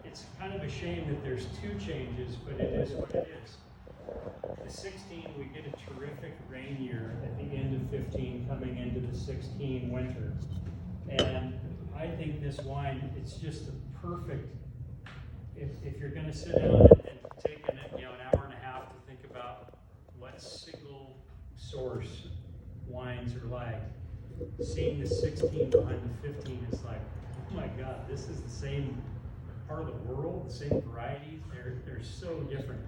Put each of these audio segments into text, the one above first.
it's kind of a shame that there's two changes, but it is what it is. The 16, we get a terrific rain year at the end of 15 coming into the 16 winter. And I think this wine, it's just the perfect, if you're gonna sit down and take an hour and a half to think about what single source wines are like, seeing the 16 behind the 15 is like, oh my God, this is the same part of the world, the same varieties, they're so different.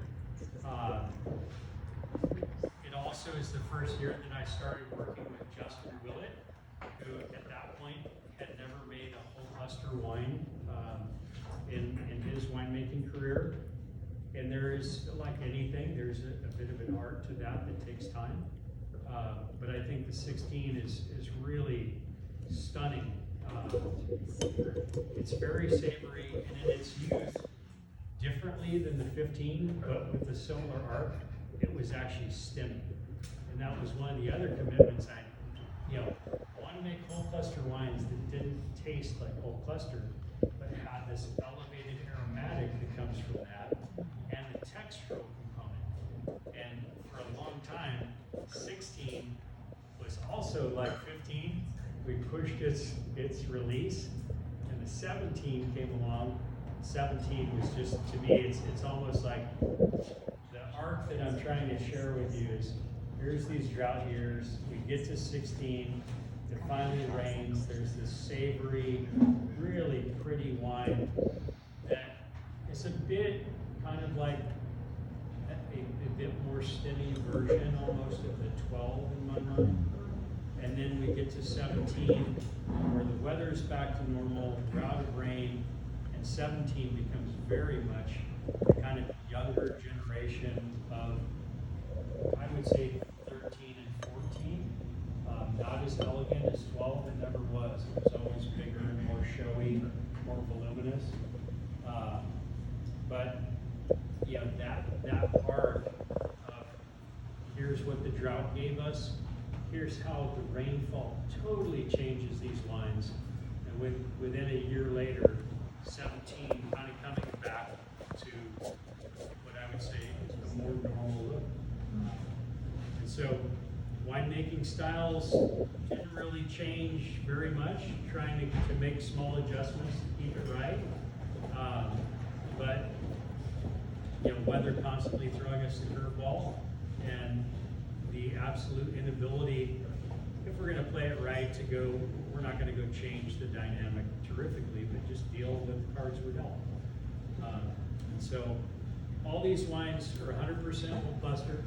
It also is the first year that I started working with Justin Willett, who at that point had never made a whole cluster wine in his winemaking career. And there is, like anything, there's a bit of an art to that takes time. But I think the 16 is really stunning. It's very savory, and in its youth, differently than the 15, but with a similar arc, it was actually stemmy. And that was one of the other commitments I want to make whole cluster wines that didn't taste like whole cluster, but had this elevated aromatic that comes from that, and the textural component. And for a long time, 16 was also like 15. We pushed its release, and the 17 came along. 17 was just, to me, it's almost like the arc that I'm trying to share with you is, here's these drought years, we get to 16, it finally rains, there's this savory, really pretty wine that is a bit kind of like a bit more steady version almost of the 12 in my mind. And then we get to 17, where the weather's back to normal, drought of rain, and 17 becomes very much the kind of younger generation of, I would say, 13 and 14. Not as elegant as 12, it never was. It was always bigger and more showy, more voluminous. But that part of here's what the drought gave us, here's how the rainfall totally changes these wines. And within a year later, 17 kind of coming back to what I would say is a more normal look. And so winemaking styles didn't really change very much, trying to make small adjustments to keep it right. But weather constantly throwing us a curveball, and the absolute inability, if we're going to play it right, we're not going to go change the dynamic terrifically, but just deal with the cards we're dealt. And so all these wines are 100% whole cluster,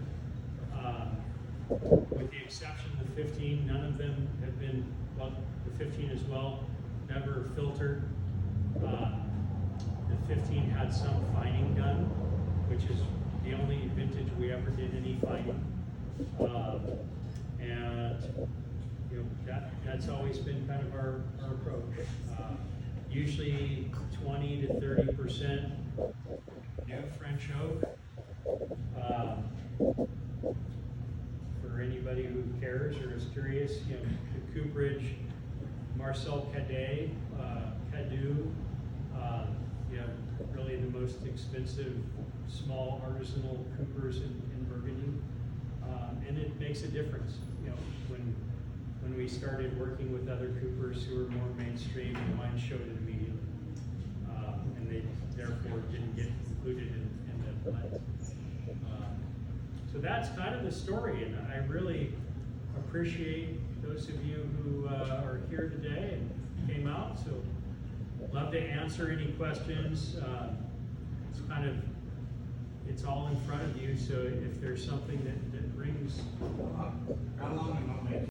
with the exception of the 15. None of them have been, well, the 15 as well, never filtered. The 15 had some fining done, which is the only vintage we ever did any fining. And that's always been kind of our approach. Usually 20 to 30% new French oak. For anybody who cares or is curious, the cooperage, Marcel Cadet, Cadu, really the most expensive small artisanal coopers in Burgundy. And it makes a difference. When we started working with other coopers who were more mainstream, the wine showed it immediately. And they therefore didn't get included in the blend. So that's kind of the story, and I really appreciate those of you who are here today and came out. So love to answer any questions. It's all in front of you, so if there's something that rings. How long